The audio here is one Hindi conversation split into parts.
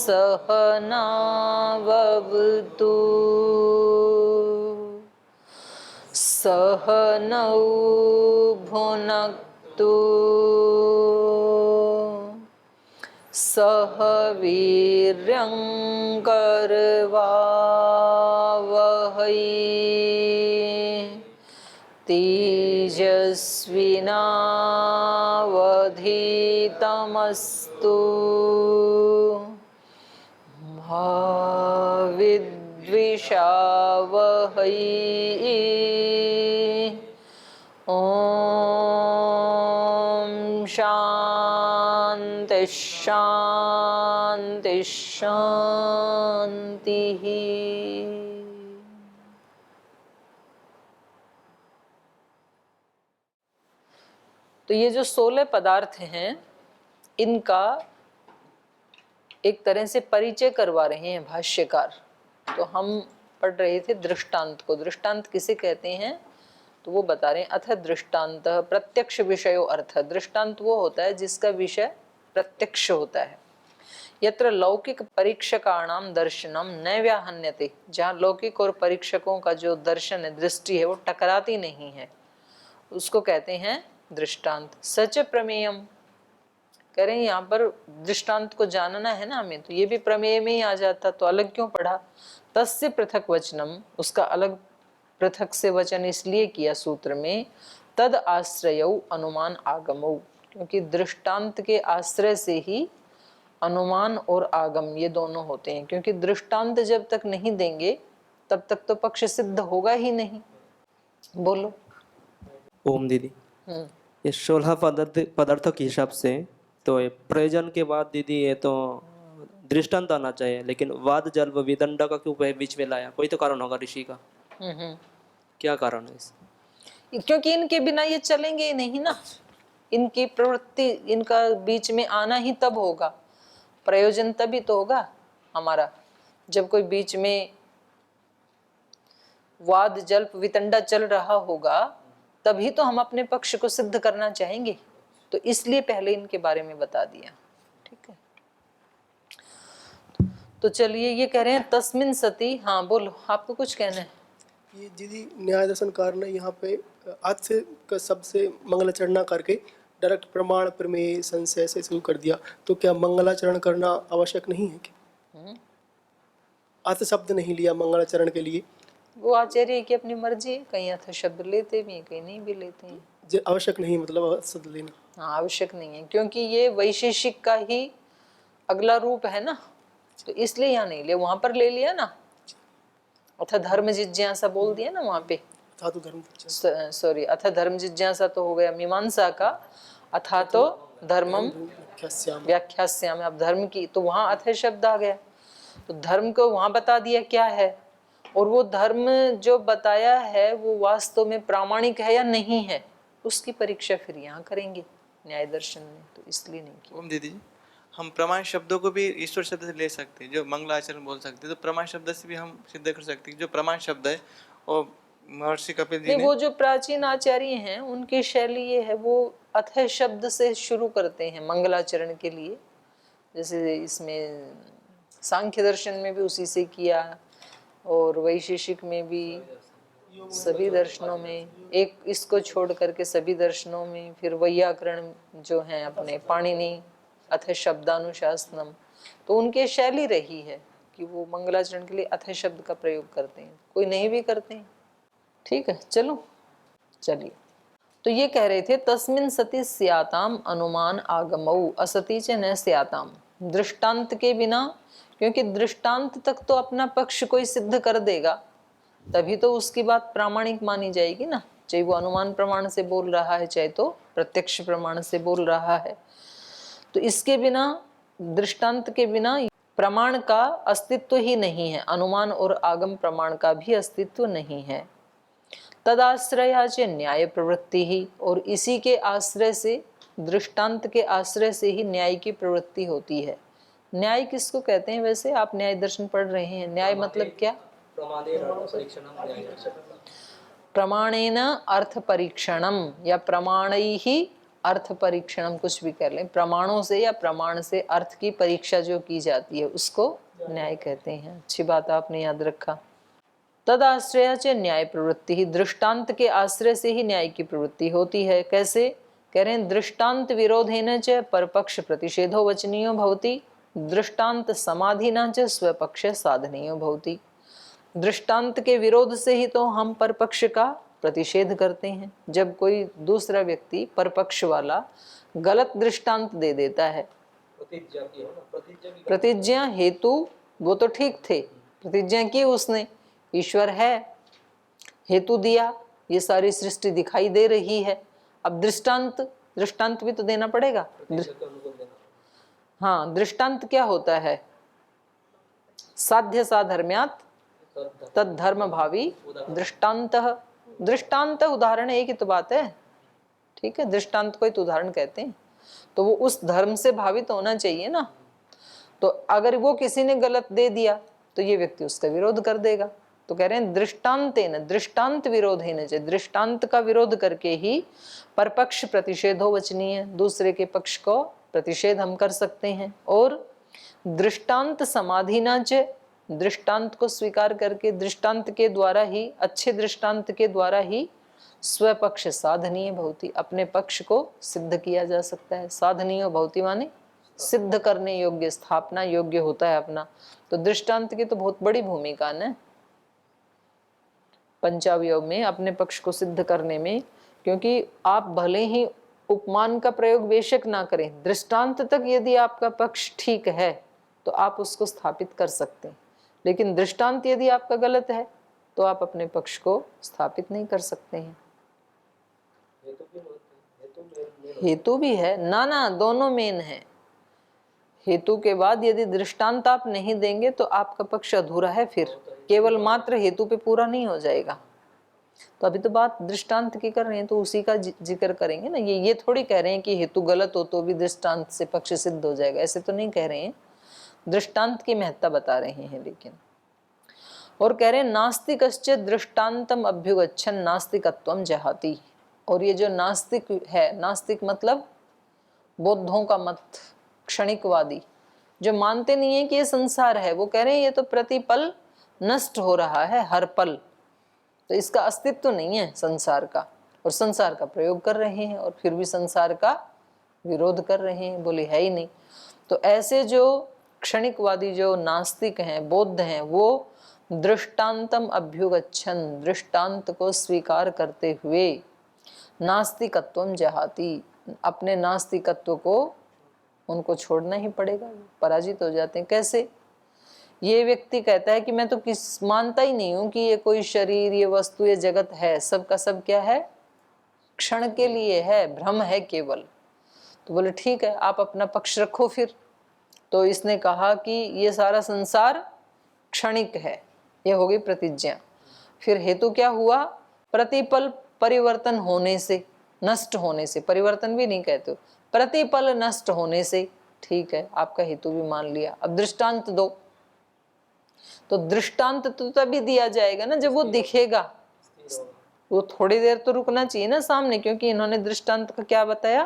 सहनावतु सहनौ भुनक्तु सह वीर्यं करवावहै तेजस्विनावधीतमस्तु मा विद्विषावहै ॐ शान्ति शान्ति शान्तिः। तो ये जो 16 पदार्थ हैं, इनका एक तरह से परिचय करवा रहे हैं भाष्यकार। तो हम पढ़ रहे थे दृष्टांत को। दृष्टांत किसे कहते हैं तो वो बता रहे हैं, अथ दृष्टांत प्रत्यक्ष विषयो अर्थ। दृष्टांत वो होता है जिसका विषय प्रत्यक्ष होता है। यत्र लौकिक परीक्षकाणाम दर्शनम न व्याहन्यते, जहाँ लौकिक और परीक्षकों का जो दर्शन है, दृष्टि है, वो टकराती नहीं है, उसको कहते हैं दृष्टांत। सच प्रमेयम कह रहे हैं यहाँ पर दृष्टांत को जानना है ना हमें, तो ये भी प्रमेय में ही आ जाता, तो अलग क्यों पढ़ा। तस्य पृथक वचनम, उसका अलग पृथक से वचन इसलिए किया सूत्र में, तद आश्रयौ अनुमान आगमौ, क्योंकि दृष्टांत के आश्रय से ही अनुमान और आगम ये दोनों होते हैं। क्योंकि दृष्टांत जब तक नहीं देंगे तब तक तो पक्ष सिद्ध होगा ही नहीं। बोलो। ओम दीदी, ये 16 पदार्थों के हिसाब से तो ये प्रयोजन के बाद दीदी ये तो दृष्टांत आना चाहिए, लेकिन वाद जल्प विदंडा का क्यों बीच में लाया? कोई तो कारण होगा ऋषि का। क्या कारण है इस? क्योंकि इनके बिना ये चलेंगे ही नहीं ना। इनकी प्रवृत्ति, इनका बीच में आना ही तब होगा, प्रयोजन तभी तो होगा हमारा। जब कोई बीच में वाद जल्प वितंडा चल रहा होगा तभी तो हम अपने पक्ष को सिद्ध करना चाहेंगे। तो इसलिए पहले इनके बारे में बता दिया। ठीक है, तो चलिए ये कह रहे हैं तस्मिन सती। हाँ बोलो, आपको कुछ कहना है। ये दीदी न्याय दर्शनकार ने यहाँ पे आज से का सबसे मंगलाचरण करके डायरेक्ट प्रमाण प्रमेय संशय से शुरू कर दिया, तो क्या मंगलाचरण करना आवश्यक नहीं है क्या? अर्थ शब्द नहीं लिया मंगलाचरण के लिए। वो आचार्य की अपनी मर्जी है, कहीं अर्थ शब्द लेते भी हैं, कहीं नहीं भी लेते हैं। आवश्यक नहीं मतलब अर्थ शब्द लेना। हाँ, आवश्यक नहीं है, क्योंकि ये वैशेषिक का ही अगला रूप है ना, तो इसलिए यहाँ नहीं लिया। वहां पर ले लिया ना, अथ धर्म जिज्ञासा बोल दिया ना वहां पे। सॉरी, अथ धर्म जिज्ञासा तो हो गया मीमांसा का, अथा तो धर्मम व्याख्यास्याम। अब धर्म की तो वहां अथ शब्द आ गया, तो धर्म को वहां बता दिया क्या है, और वो धर्म जो बताया है वो वास्तव में प्रामाणिक है या नहीं है, उसकी परीक्षा फिर यहाँ करेंगे न्याय दर्शन में। तो इसलिए नहीं किया। ओम दीदी, हम प्रमाण शब्दों को भी ईश्वर शब्द से ले सकते हैं, जो मंगलाचरण बोल सकते हैं, तो प्रमाण शब्द से भी हम सिद्ध कर सकते हैं। जो प्रमाण शब्द है वो महर्षि कपिल जी ने, वो जो प्राचीन आचार्य हैं उनकी शैली ये है, वो अथ शब्द से शुरू करते हैं मंगलाचरण के लिए। जैसे इसमें सांख्य दर्शन में भी उसी से किया, और वैशेषिक में भी, सभी दर्शनों में, एक इसको छोड़ करके सभी दर्शनों में। फिर वैयाकरण जो हैं अपने पाणिनि अथ शब्दानुशासनम, तो उनकी शैली रही है कि वो मंगलाचरण के लिए अथ शब्द का प्रयोग करते हैं, कोई नहीं भी करते हैं। ठीक है, चलो चलिए। तो ये कह रहे थे तस्मिन सति स्याताम अनुमान आगमौ असति च न स्याताम, दृष्टांत के बिना, क्योंकि दृष्टांत तक तो अपना पक्ष कोई सिद्ध कर देगा तभी तो उसकी बात प्रामाणिक मानी जाएगी ना। चाहे वो अनुमान प्रमाण से बोल रहा है, चाहे तो प्रत्यक्ष प्रमाण से बोल रहा है। तो इसके बिना, दृष्टांत के बिना प्रमाण का अस्तित्व ही नहीं है, अनुमान और आगम प्रमाण का भी अस्तित्व नहीं है। तदाश्रयाच न्याय प्रवृत्ति ही, और इसी के आश्रय से, दृष्टांत के आश्रय से ही न्याय की प्रवृत्ति होती है। न्याय किसको कहते हैं वैसे? आप न्याय दर्शन पढ़ रहे हैं, न्याय मतलब क्या? प्रमाणेन अर्थ परीक्षणम या प्रमाणैहि अर्थ परीक्षण हम कुछ भी कर लें, प्रमाणों से या प्रमाण से अर्थ की परीक्षा जो की जाती है उसको न्याय कहते हैं। अच्छी बात आपने याद रखा। तद आश्रय च न्याय प्रवृत्ति ही, दृष्टांत के आश्रय से ही न्याय की प्रवृत्ति होती है। कैसे कह रहे हैं? दृष्टांत विरोधेन च परपक्ष प्रतिषेधो वचनीयो भवति, दृष्टांत समाधिना च स्वपक्ष साधनीयो भवति। दृष्टांत के विरोध से ही तो हम परपक्ष का प्रतिषेध करते हैं। जब कोई दूसरा व्यक्ति परपक्ष वाला गलत दृष्टांत दे देता है, प्रतिज्ञा हेतु वो तो ठीक थे, प्रतिज्ञा की उसने, ईश्वर है, हेतु दिया, ये सारी सृष्टि दिखाई दे रही है। अब दृष्टांत भी तो देना पड़ेगा। हाँ, दृष्टांत क्या होता है? साध्य साधर्म्यात् तद धर्म भावी दृष्टांत। दृष्टांत उदाहरण एक ही तो बात है, ठीक है, दृष्टांत को ही तो उदाहरण कहते हैं। तो वो उस धर्म से भावित होना चाहिए ना। तो अगर वो किसी ने गलत दे दिया तो ये व्यक्ति उसका विरोध कर देगा। तो कह रहे हैं दृष्टांतेन, दृष्टांत विरोधेन च, दृष्टांत का विरोध करके ही परपक्ष प्रतिषेधो वचनीय, दूसरे के पक्ष को प्रतिषेध हम कर सकते हैं। और दृष्टांत समाधिना च, दृष्टांत को स्वीकार करके दृष्टांत के द्वारा ही, अच्छे दृष्टांत के द्वारा ही स्वपक्ष साधनीय भवति, अपने पक्ष को सिद्ध किया जा सकता है। साधनीय भवति माने सिद्ध करने योग्य, स्थापना योग्य होता है अपना। तो दृष्टांत की तो बहुत बड़ी भूमिका है पंचावयव में, अपने पक्ष को सिद्ध करने में। क्योंकि आप भले ही उपमान का प्रयोग बेशक ना करें, दृष्टांत तक यदि आपका पक्ष ठीक है तो आप उसको स्थापित कर सकते हैं। लेकिन दृष्टांत यदि आपका गलत है तो आप अपने पक्ष को स्थापित नहीं कर सकते हैं। हेतु भी है ना, दोनों मेन है। हेतु के बाद यदि दृष्टांत आप नहीं देंगे तो आपका पक्ष अधूरा है, फिर केवल मात्र हेतु पे पूरा नहीं हो जाएगा। तो अभी तो बात दृष्टांत की कर रहे हैं तो उसी का जिक्र करेंगे ना। ये थोड़ी कह रहे हैं कि हेतु गलत हो तो भी दृष्टांत से पक्ष सिद्ध हो जाएगा, ऐसे तो नहीं कह रहे हैं। दृष्टांत की महत्ता बता रहे हैं लेकिन। और कह रहे हैं नास्तिकश्च दृष्टान्तम अभ्युगच्छन् नास्तिकत्वम जहाति। और ये जो नास्तिक है, नास्तिक मतलब बौद्धों का मत, क्षणिकवादी, जो मानते नहीं है कि ये संसार है, वो कह रहे हैं ये तो प्रतिपल नष्ट हो रहा है, हर पल, तो इसका अस्तित्व नहीं है संसार का। और संसार का प्रयोग कर रहे हैं और फिर भी संसार का विरोध कर रहे हैं, बोले है ही नहीं। तो ऐसे जो क्षणिकवादी, जो नास्तिक हैं, बौद्ध हैं, वो दृष्टान्तम अभ्युगच्छन्, दृष्टांत को स्वीकार करते हुए नास्तिकत्वम जहाति, अपने नास्तिकत्व को उनको छोड़ना ही पड़ेगा, पराजित हो जाते हैं। कैसे? ये व्यक्ति कहता है कि मैं तो मानता ही नहीं हूं कि ये कोई शरीर, ये वस्तु, ये जगत है, सब का सब क्या है? क्षण के लिए है, भ्रम है केवल। तो बोले ठीक है, आप अपना पक्ष रखो फिर। तो इसने कहा कि ये सारा संसार क्षणिक है, ये हो गई प्रतिज्ञा। फिर हेतु क्या हुआ? प्रतिपल परिवर्तन होने से, नष्ट होने से, परिवर्तन भी नहीं कहते हो, प्रतिपल नष्ट होने से। ठीक है, आपका हेतु भी मान लिया। अब दृष्टांत दो। तो दृष्टांत तो तभी दिया जाएगा ना जब वो दिखेगा। वो थोड़ी देर तो रुकना चाहिए ना सामने, क्योंकि इन्होंने दृष्टांत का क्या बताया?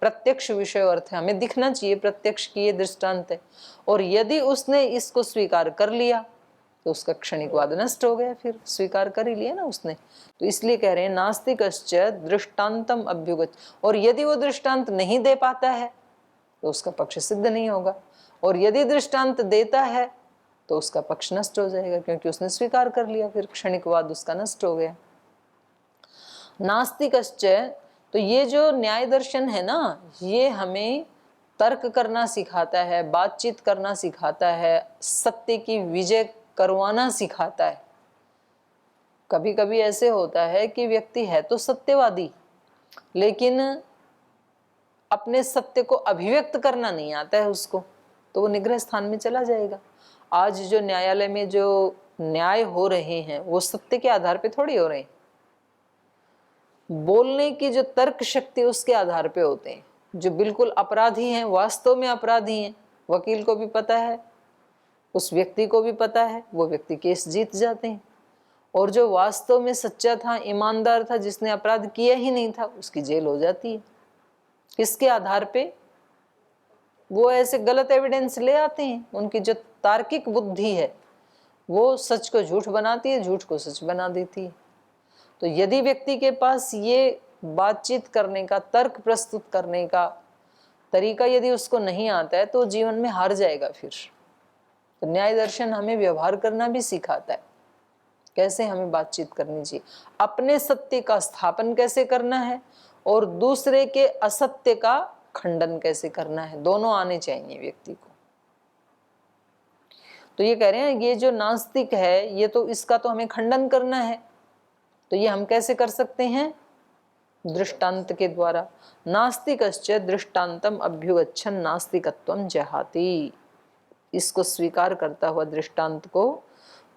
प्रत्यक्ष विषय अर्थ है, हमें दिखना चाहिए प्रत्यक्ष की ये दृष्टांत है। और यदि उसने इसको स्वीकार कर लिया तो उसका क्षणिकवाद नष्ट हो गया, फिर स्वीकार कर ही लिया ना उसने। तो इसलिए कह रहे हैं नास्तिकश्च दृष्टान्तम अभ्युगच्छ। और यदि वो दृष्टांत नहीं दे पाता है तो उसका पक्ष सिद्ध नहीं होगा, और यदि दृष्टांत देता है तो उसका पक्ष नष्ट हो जाएगा, क्योंकि उसने स्वीकार कर लिया, फिर क्षणिकवाद उसका नष्ट हो गया। नास्तिकश्च, तो ये जो न्याय दर्शन है ना, ये हमें तर्क करना सिखाता है, बातचीत करना सिखाता है, सत्य की विजय करवाना सिखाता है। कभी कभी ऐसे होता है कि व्यक्ति है तो सत्यवादी, लेकिन अपने सत्य को अभिव्यक्त करना नहीं आता है उसको, तो वो निग्रह स्थान में चला जाएगा। आज जो न्यायालय में जो न्याय हो रहे हैं वो सत्य के आधार पे थोड़ी हो रहे हैं, बोलने की जो तर्क शक्ति उसके आधार पे होते हैं। जो बिल्कुल अपराधी हैं, वास्तव में अपराधी हैं, वकील को भी पता है, उस व्यक्ति को भी पता है, वो व्यक्ति केस जीत जाते हैं। और जो वास्तव में सच्चा था, ईमानदार था, जिसने अपराध किया ही नहीं था, उसकी जेल हो जाती है। किसके आधार पे? वो ऐसे गलत एविडेंस ले आते हैं, उनकी जो तार्किक बुद्धि है वो सच को झूठ बनाती है, झूठ को सच बना देती है। तो यदि व्यक्ति के पास ये बातचीत करने का, तर्क प्रस्तुत करने का तरीका यदि उसको नहीं आता है तो जीवन में हार जाएगा फिर। तो न्याय दर्शन हमें व्यवहार करना भी सिखाता है, कैसे हमें बातचीत करनी चाहिए, अपने सत्य का स्थापन कैसे करना है और दूसरे के असत्य का खंडन कैसे करना है, दोनों आने चाहिए व्यक्ति को। तो ये कह रहे हैं ये जो नास्तिक है ये तो इसका तो हमें खंडन करना है, तो ये हम कैसे कर सकते हैं? दृष्टांत के द्वारा। नास्तिकश्च दृष्टांतम अभ्युगच्छन् नास्तिकत्वं जहाति। इसको स्वीकार करता हुआ दृष्टांत को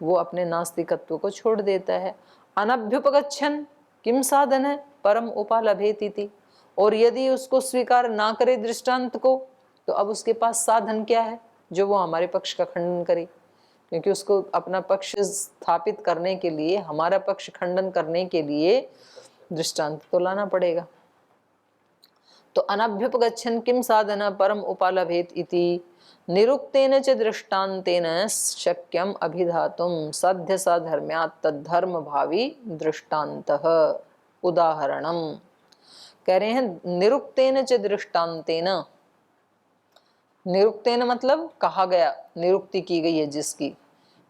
वो अपने नास्तिकत्व को छोड़ देता है। अनभ्युपगच्छन् किम साधन है परम उपालभेति। और यदि उसको स्वीकार ना करे दृष्टांत को तो अब उसके पास साधन क्या है जो वो हमारे पक्ष का खंडन करे, क्योंकि उसको अपना पक्ष स्थापित करने के लिए, हमारा पक्ष खंडन करने के लिए दृष्टांत तो लाना पड़ेगा। तो अनभ्युपगच्छन् किम साधन परम उपालभेत इति निरुक्तेन च दृष्टान्तेन शक्यम अभिधातुम साध्य साधर्म्यात् तद्धर्म भावी दृष्टान्तः। उदाहरणम कह रहे हैं निरुक्तेन च दृष्टान्तेन। निरुक्तेन मतलब कहा गया, निरुक्ति की गई है जिसकी,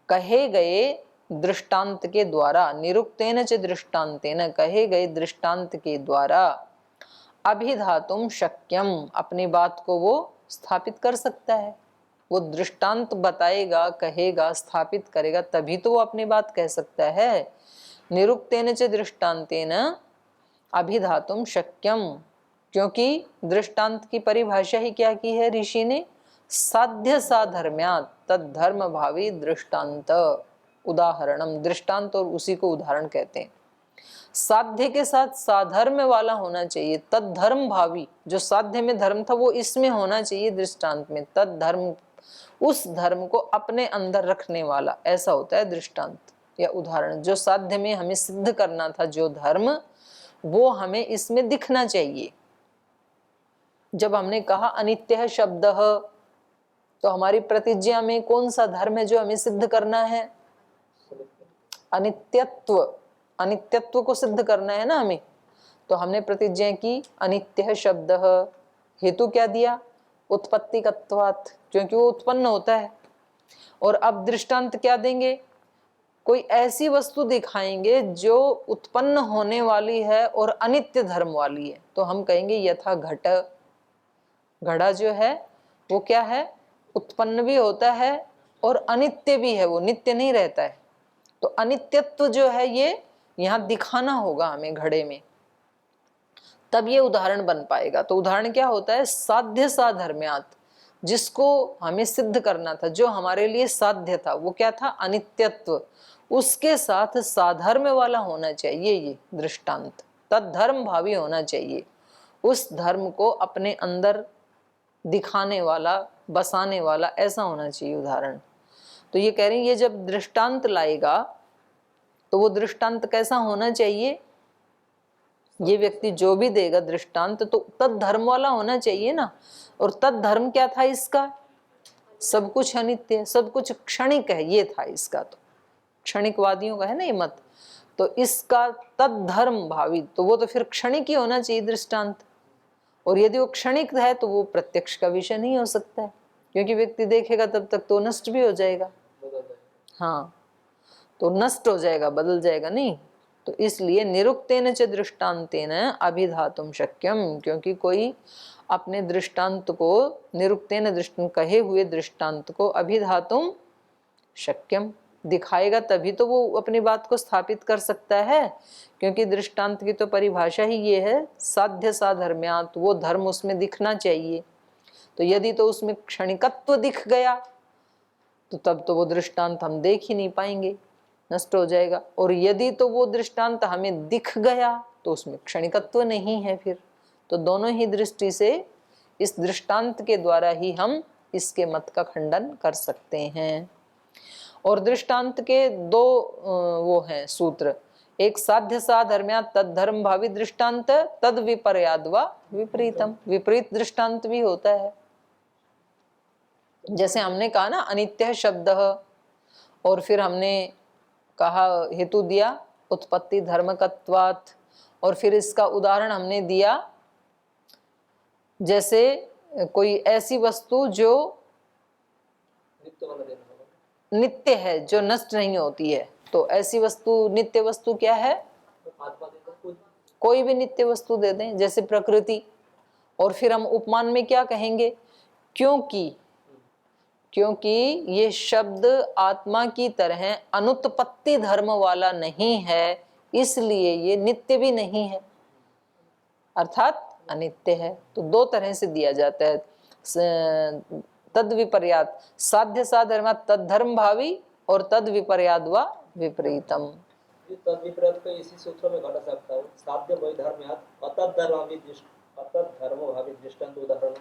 कहे गए दृष्टांत के द्वारा, निरुक्तेन च दृष्टान्तेन कहे गए दृष्टांत के द्वारा अभिधातुम शक्यम अपनी बात को वो स्थापित कर सकता है। वो दृष्टांत बताएगा, कहेगा, स्थापित करेगा तभी तो वो अपनी बात कह सकता है। निरुक्तेन च दृष्टान्तेन अभिधातुम शक्यम, क्योंकि दृष्टांत की परिभाषा ही क्या की है ऋषि ने? साध्य साधर्म्यात् तद्धर्म भावी दृष्टांत। उदाहरणम, दृष्टांत और उसी को उदाहरण कहते हैं। साध्य के साथ साधर्म वाला होना चाहिए, तद्धर्म भावी, जो साध्य में धर्म था वो इसमें होना चाहिए दृष्टांत में। तद्धर्म, उस धर्म को अपने अंदर रखने वाला, ऐसा होता है दृष्टांत या उदाहरण। जो साध्य में हमें सिद्ध करना था जो धर्म, वो हमें इसमें दिखना चाहिए। जब हमने कहा अनित्य है शब्द, तो हमारी प्रतिज्ञा में कौन सा धर्म है जो हमें सिद्ध करना है? अनित्यत्व। अनित्यत्व को सिद्ध करना है ना हमें, तो हमने प्रतिज्ञा की अनित्य शब्द। हेतु क्या दिया? उत्पत्तिकत्वात्, क्योंकि वो उत्पन्न होता है। और अब दृष्टांत क्या देंगे? कोई ऐसी वस्तु दिखाएंगे जो उत्पन्न होने वाली है और अनित्य धर्म वाली है। तो हम कहेंगे यथा घट, घड़ा जो है वो क्या है? उत्पन्न भी होता है और अनित्य भी है, वो नित्य नहीं रहता है। तो अनित्यत्व जो है ये यहाँ दिखाना होगा हमें घड़े में, तब ये उदाहरण बन पाएगा। तो उदाहरण क्या होता है? साध्य साधर्म्यात्, जिसको हमें सिद्ध करना था, जो हमारे लिए साध्य था, वो क्या था? अनित्यत्व। उसके साथ साधर्म वाला होना चाहिए ये दृष्टांत, तद्धर्म भावी होना चाहिए। उस धर्म को अपने अंदर दिखाने वाला, बसाने वाला, ऐसा होना चाहिए उदाहरण। तो ये कह रहे हैं ये जब दृष्टांत लाएगा तो वो दृष्टांत कैसा होना चाहिए? ये व्यक्ति जो भी देगा दृष्टांत तो तद्धर्म वाला होना चाहिए ना। और तद्धर्म क्या था इसका? सब कुछ अनित्य है, सब कुछ क्षणिक है, ये था इसका। तो क्षणिकवादियों का है ना ये मत, तो इसका तद्धर्म भावी, तो वो तो फिर क्षणिक ही होना चाहिए दृष्टांत। और यदि वो क्षणिक है तो वो प्रत्यक्ष का विषय नहीं हो सकता है, क्योंकि व्यक्ति देखेगा तब तक तो नष्ट भी हो जाएगा। हाँ, तो नष्ट हो जाएगा, बदल जाएगा नहीं। तो इसलिए निरुक्तेन च दृष्टान्तेन अभिधातुम शक्यम, क्योंकि कोई अपने दृष्टांत को, निरुक्तेन दृष्टांत कहे हुए दृष्टांत को अभिधातुम शक्यम दिखाएगा तभी तो वो अपनी बात को स्थापित कर सकता है। क्योंकि दृष्टांत की तो परिभाषा ही ये है, साध्य साधर्म्यात्, वो धर्म उसमें दिखना चाहिए। तो यदि तो उसमें क्षणिकत्व दिख गया तो तब तो वो दृष्टांत हम देख ही नहीं पाएंगे, नष्ट हो जाएगा। और यदि तो वो दृष्टांत हमें दिख गया तो उसमें क्षणिकत्व नहीं है फिर। तो दोनों ही दृष्टि से इस दृष्टांत के द्वारा ही हम इसके मत का खंडन कर सकते हैं। और दृष्टांत के दो वो हैं सूत्र, एक साध्य साधर्म्या तद धर्म भावी दृष्टांत तद विपर्याद व विपरीतम, विपरीत दृष्टांत भी होता है। जैसे हमने कहा ना अनित्य शब्द, और फिर हमने कहा हेतु दिया उत्पत्ति धर्मकत्वात्, और फिर इसका उदाहरण हमने दिया जैसे कोई ऐसी वस्तु जो नित्य है, जो नष्ट नहीं होती है। तो ऐसी वस्तु, नित्य वस्तु क्या है? कोई भी नित्य वस्तु दे दें, जैसे प्रकृति। और फिर हम उपमान में क्या कहेंगे? क्योंकि ये शब्द आत्मा की तरह अनुत्पत्ति धर्म वाला नहीं है, इसलिए ये नित्य भी नहीं है, अर्थात अनित्य है। तो दो तरह से दिया जाता है, तद विपर्यात, साध्य साधर्म तद धर्म भावी, और तद विपर्याद व विपरीतम। तद विपरीत को इसी सूत्र में घटा सकता है, साध्य वैधर्म्यात् अतद धर्म भावी दृष्टांत उदाहरण,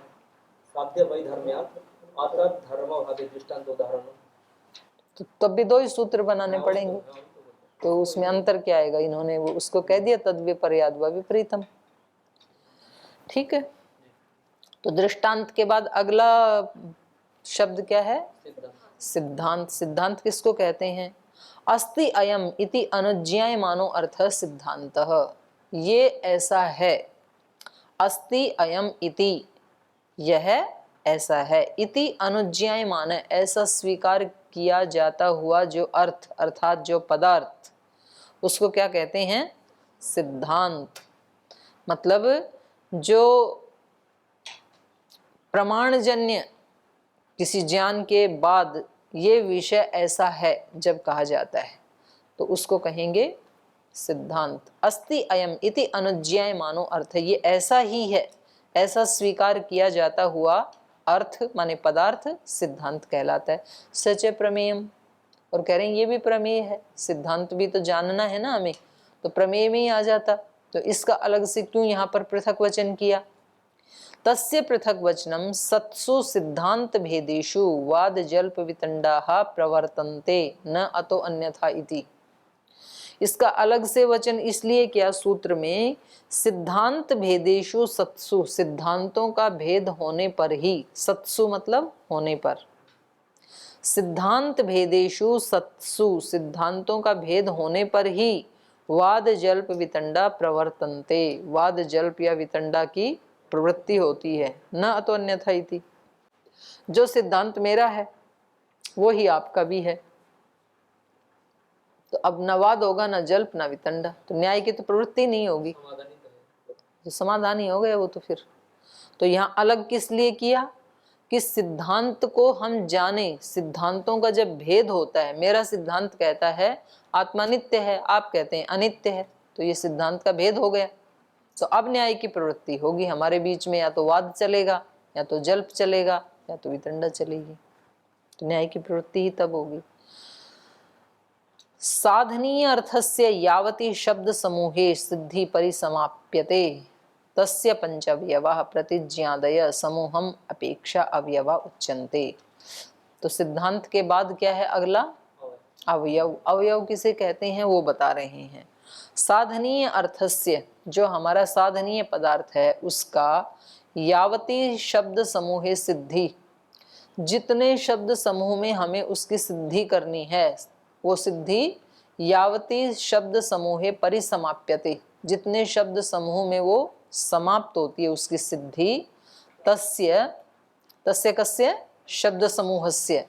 साध्य वैधर्म्यात् अतद धर्म भावी दृष्टांत उदाहरण। तो तब भी दो ही सूत्र बनाने पड़ेंगे, तो उसमें अंतर क्या आएगा? इन्होंने वो उसको कह दिया तद विपर्याद व विपरीतम। ठीक है, तो दृष्टांत के बाद अगला शब्द क्या है? सिद्धांत। सिद्धांत किसको कहते हैं? अस्ति अयम इति अनुज्ञायमानो अर्थः सिद्धांतः, ये ऐसा है। अस्ति अयम इति, यह ऐसा है, इति अनुज्ञायमान, ऐसा स्वीकार किया जाता हुआ जो अर्थ अर्थात जो पदार्थ, उसको क्या कहते हैं? सिद्धांत। मतलब जो प्रमाणजन्य किसी ज्ञान के बाद ये विषय ऐसा है जब कहा जाता है, तो उसको कहेंगे सिद्धांत। अस्ति अयम इति अनुज्ञायमानो अर्थ, ये ऐसा ही है, ऐसा स्वीकार किया जाता हुआ अर्थ माने पदार्थ सिद्धांत कहलाता है। सच प्रमेयम, और कह रहे हैं ये भी प्रमेय है, सिद्धांत भी तो जानना है ना हमें, तो प्रमेय में ही आ जाता। तो इसका अलग से क्यों यहाँ पर पृथक वचन किया? तस्य पृथक वचनम सत्सु सिद्धांत भेदेषु वाद जल्प वितंडाः प्रवर्तन्ते न अतो अन्यथा इति। इसका अलग से वचन इसलिए किया सूत्र में, सिद्धांत भेदेषु सत्सु, सिद्धांतों का भेद होने पर ही, सत्सु मतलब होने पर, सिद्धांत भेदेषु सत्सु, सिद्धांतों का भेद होने पर ही वाद जल्प वितंडा प्रवर्तन्ते, वाद जल्प या वितंडा की प्रवृत्ति होती है। न अतो अन्यथा इति, जो सिद्धांत मेरा है वो ही आपका भी है, तो अब न वाद होगा, न जल्प, न वितंडा, तो न्याय की तो प्रवृत्ति नहीं होगी, जो समाधान ही हो गया वो तो फिर। तो यहाँ अलग किस लिए किया? कि सिद्धांत को हम जाने, सिद्धांतों का जब भेद होता है, मेरा सिद्धांत कहता है आत्मा नित्य है, आप कहते हैं अनित्य है, तो ये सिद्धांत का भेद हो गया। तो अब न्याय की प्रवृत्ति होगी हमारे बीच में, या तो वाद चलेगा, या तो जल्प चलेगा, या तो वितंडा चलेगी, तो न्याय की प्रवृत्ति ही तब होगी। साधनीय अर्थस्य यावती शब्द समूहे सिद्धि परिसमाप्यते तस्य पंचअवयवाः प्रतिज्ञादय समूहम अपेक्षा अवयवा उच्यन्ते। तो सिद्धांत के बाद क्या है अगला? अवयव। अवयव किसे कहते हैं वो बता रहे हैं। साधनीय अर्थस्य, जो हमारा साधनीय पदार्थ है उसका, यावती शब्द समूहे सिद्धि, जितने शब्द समूह में हमें उसकी सिद्धि करनी है, वो सिद्धि यावती शब्द समूहे परिसमाप्यते, जितने शब्द समूह में वो समाप्त होती है उसकी सिद्धि, तस्य तस्य कस्य शब्द समूहस्य,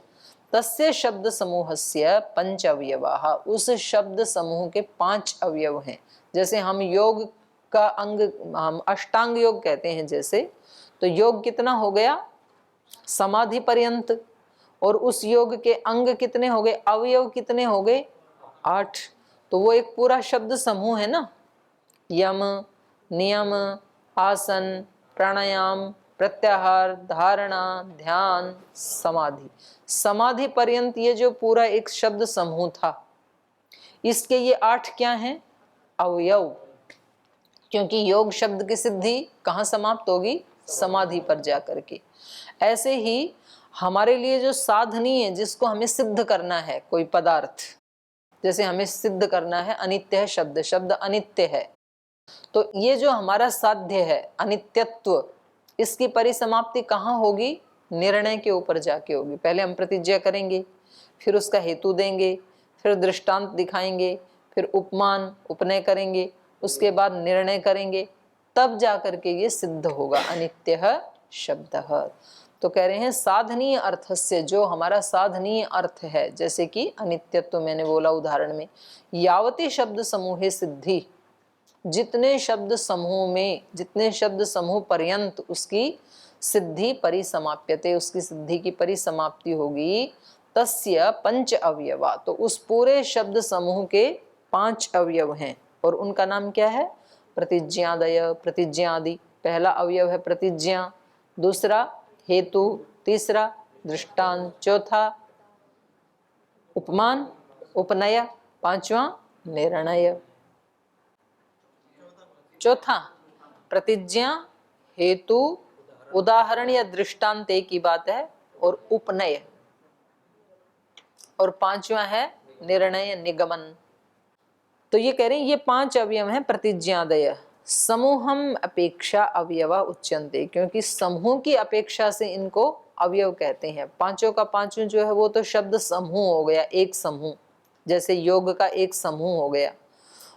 तस्य शब्द समूहस्य पंच अवयवाः, उस शब्द समूह के 5 अवयव हैं। जैसे हम योग का अंग, हम अष्टांग योग कहते हैं जैसे, तो योग कितना हो गया? समाधि पर्यंत, और उस योग के अंग कितने हो गए? अवयव कितने हो गए? 8। तो वो एक पूरा शब्द समूह है ना, यम, नियम, आसन, प्राणायाम, प्रत्याहार, धारणा, ध्यान, समाधि, समाधि पर्यंत ये जो पूरा एक शब्द समूह था, इसके ये 8 क्या हैं? अवयव। क्योंकि योग शब्द की सिद्धि कहाँ समाप्त होगी? समाधि पर जाकर के। ऐसे ही हमारे लिए जो साधनीय, जिसको हमें सिद्ध करना है कोई पदार्थ, जैसे हमें सिद्ध करना है अनित्य है शब्द, शब्द अनित्य है, तो ये जो हमारा साध्य है अनित्यत्व, इसकी परिसमाप्ति कहाँ होगी? निर्णय के ऊपर जाके होगी। पहले हम प्रतिज्ञा करेंगे, फिर उसका हेतु देंगे, फिर दृष्टांत दिखाएंगे, फिर उपमान उपनय करेंगे, उसके बाद निर्णय करेंगे, तब जा करके ये सिद्ध होगा अनित्य शब्द। तो कह रहे हैं साधनीय अर्थ से, जो हमारा साधनीय अर्थ है, जैसे कि अनित्यत्व मैंने बोला उदाहरण में, यावती शब्द समूहे सिद्धि, जितने शब्द समूह में, जितने शब्द समूह पर्यंत उसकी सिद्धि परिसमाप्यते, उसकी सिद्धि की परिसमाप्ति होगी, तस्य पंच अवयवा, तो उस पूरे शब्द समूह के 5 अवयव हैं, और उनका नाम क्या है? प्रतिज्ञादय, प्रतिज्ञा आदि। पहला अवयव है प्रतिज्ञा, दूसरा हेतु, तीसरा दृष्टांत, चौथा उपमान उपनय, पांचवा निर्णय। चौथा प्रतिज्ञा, हेतु, उदाहरण या दृष्टांत एक ही बात है, और उपनय, और पांचवा है निर्णय निगमन। तो ये कह रहे हैं ये 5 अवयव हैं प्रतिज्ञादय। समूहम अपेक्षा अवयवा उच्यन्ते, क्योंकि समूह की अपेक्षा से इनको अवयव कहते हैं। पांचों का पांचों जो है वो तो शब्द समूह हो गया, एक समूह, जैसे योग का एक समूह हो गया,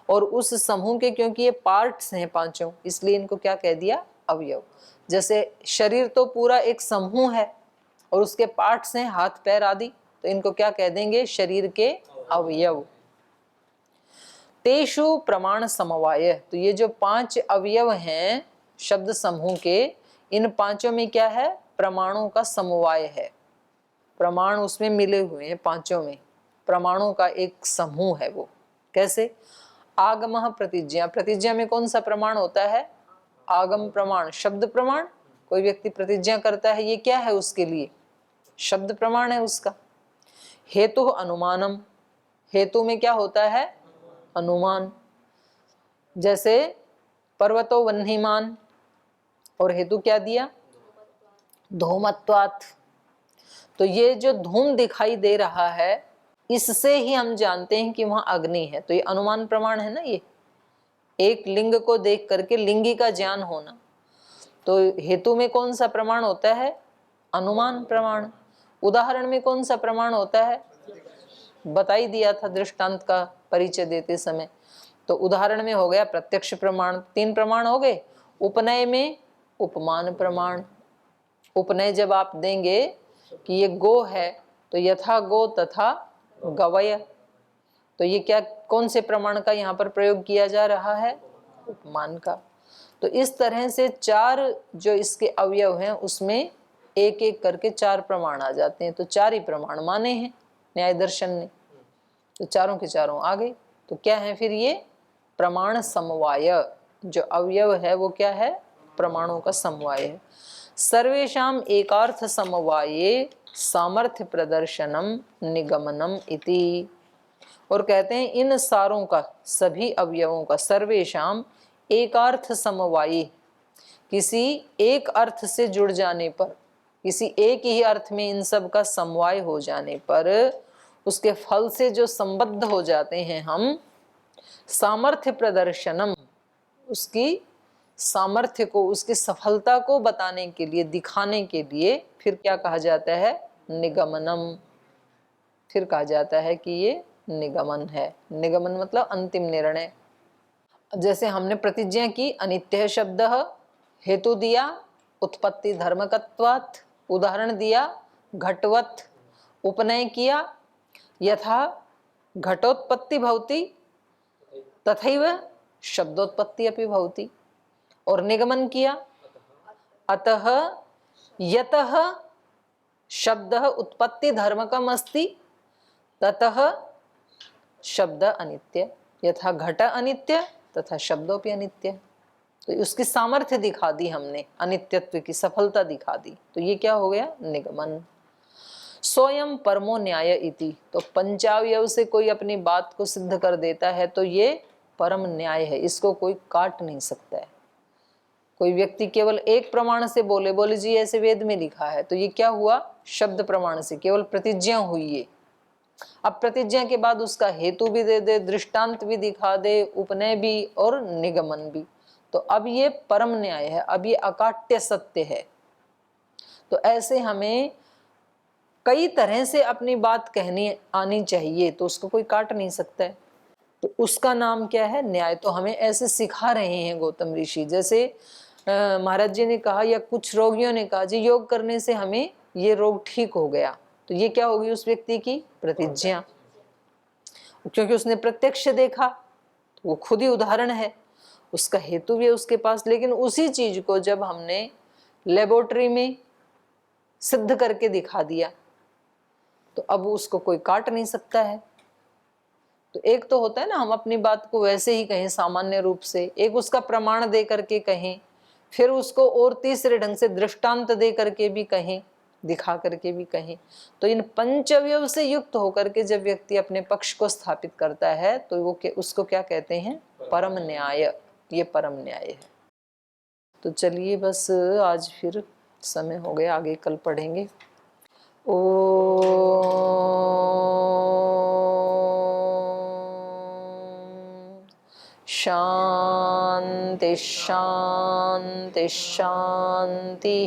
और उस समूह के क्योंकि ये पार्ट्स हैं पांचों, इसलिए इनको क्या कह दिया? अवयव। जैसे शरीर तो पूरा एक समूह है और उसके पार्ट्स हैं हाथ पैर आदि, तो इनको क्या कह देंगे? शरीर के अवयव। तेषु प्रमाण समवाय, तो ये जो 5 अवयव हैं शब्द समूह के, इन पांचों में क्या है? प्रमाणों का समवाय है। प्रमाण उसमें मिले हुए हैं, पांचों में प्रमाणों का एक समूह है। वो कैसे? आगम प्रतिज्ञा, प्रतिज्ञा में कौन सा प्रमाण होता है? आगम प्रमाण, शब्द प्रमाण। कोई व्यक्ति प्रतिज्ञा करता है, ये क्या है उसके लिए? शब्द प्रमाण है उसका। हेतु अनुमानम, हेतु में क्या होता है? अनुमान। जैसे पर्वतो वह्निमान, और हेतु क्या दिया? धूमत्वात्। तो ये जो धूम दिखाई दे रहा है, इससे ही हम जानते हैं कि वहां अग्नि है, तो ये अनुमान प्रमाण है ना। ये एक लिंग को देख करके लिंगी का ज्ञान होना, तो हेतु में कौन सा प्रमाण होता है? अनुमान प्रमाण। उदाहरण में कौन सा प्रमाण होता है? बता ही दिया था दृष्टांत का परिचय देते समय। तो उदाहरण में हो गया प्रत्यक्ष प्रमाण, 3 प्रमाण हो गए। उपनय में उपमान प्रमाण, उपनय जब आप देंगे कि ये गो है, तो यथा गो तथा गवय, तो ये क्या, कौन से प्रमाण का यहाँ पर प्रयोग किया जा रहा है? उपमान का। तो इस तरह से 4 जो इसके अवयव हैं उसमें एक एक करके 4 प्रमाण आ जाते हैं, तो 4 ही प्रमाण माने हैं न्याय दर्शन ने, तो चारों के चारों आ गए। तो क्या है फिर? ये प्रमाण समवाय, जो अवयव है वो क्या है? प्रमाणों का समवाय है। सर्वेषाम एकार्थ समवाये सामर्थ्य प्रदर्शनम निगमनम इति, और कहते हैं इन सारों का, सभी अवयवों का, सर्वेषाम एकार्थ समवाये, किसी एक अर्थ से जुड़ जाने पर, किसी एक ही अर्थ में इन सब का समवाय हो जाने पर, उसके फल से जो संबद्ध हो जाते हैं हम, सामर्थ्य प्रदर्शनम, उसकी सामर्थ्य को, उसकी सफलता को बताने के लिए, दिखाने के लिए फिर क्या कहा जाता है? निगमनम। फिर कहा जाता है कि ये निगमन है। निगमन मतलब अंतिम निर्णय। जैसे हमने प्रतिज्ञा की अनित्य शब्द, हेतु दिया उत्पत्ति धर्मकत्वात्, उदाहरण दिया घटवत्, उपनय किया यथा घटोत्पत्ति भवति तथैव शब्दोत्पत्ति अपि भवति, और निगमन किया अतः यतः शब्द उत्पत्ति धर्मकम अस्ति ततः शब्द अनित्य, यथा घट अनित्य तथा शब्दोपि अनित्य। तो उसकी सामर्थ्य दिखा दी हमने, अनित्यत्व की सफलता दिखा दी, तो ये क्या हो गया? निगमन। स्वयं परमो न्याय इति, तो पंचावयव से कोई अपनी बात को सिद्ध कर देता है तो ये परम न्याय है, इसको कोई काट नहीं सकता है। कोई व्यक्ति केवल एक प्रमाण से बोले जी ऐसे वेद में लिखा है, तो ये क्या हुआ? शब्द प्रमाण से केवल प्रतिज्ञा हुई है, अब प्रतिज्ञा के बाद उसका हेतु भी दे दे, दृष्टांत भी दिखा दे, उपनय भी और निगमन भी। तो अब ये परम न्याय है, अब ये अकाट्य सत्य है। तो ऐसे हमें कई तरह से अपनी बात कहनी आनी चाहिए, तो उसको कोई काट नहीं सकता है। तो उसका नाम क्या है? न्याय। तो हमें ऐसे सिखा रहे हैं गौतम ऋषि। जैसे महाराज जी ने कहा, या कुछ रोगियों ने कहा जी योग करने से हमें ये रोग ठीक हो गया, तो ये क्या होगी उस व्यक्ति की? प्रतिज्ञा। क्योंकि उसने प्रत्यक्ष देखा, तो वो खुद ही उदाहरण है, उसका हेतु भी है उसके पास। लेकिन उसी चीज को जब हमने लेबोरेटरी में सिद्ध करके दिखा दिया, तो अब उसको कोई काट नहीं सकता है। तो एक तो होता है ना, हम अपनी बात को वैसे ही कहें सामान्य रूप से, एक उसका प्रमाण दे करके कहें, फिर उसको और तीसरे ढंग से दृष्टांत दे करके भी कहें, दिखा करके भी कहें। तो इन पंचअवयव से युक्त होकर के जब व्यक्ति अपने पक्ष को स्थापित करता है, तो वो उसको क्या कहते हैं? परम न्याय। ये परम न्याय है। तो चलिए बस आज फिर समय हो गया, आगे कल पढ़ेंगे। शांति शांति शांति।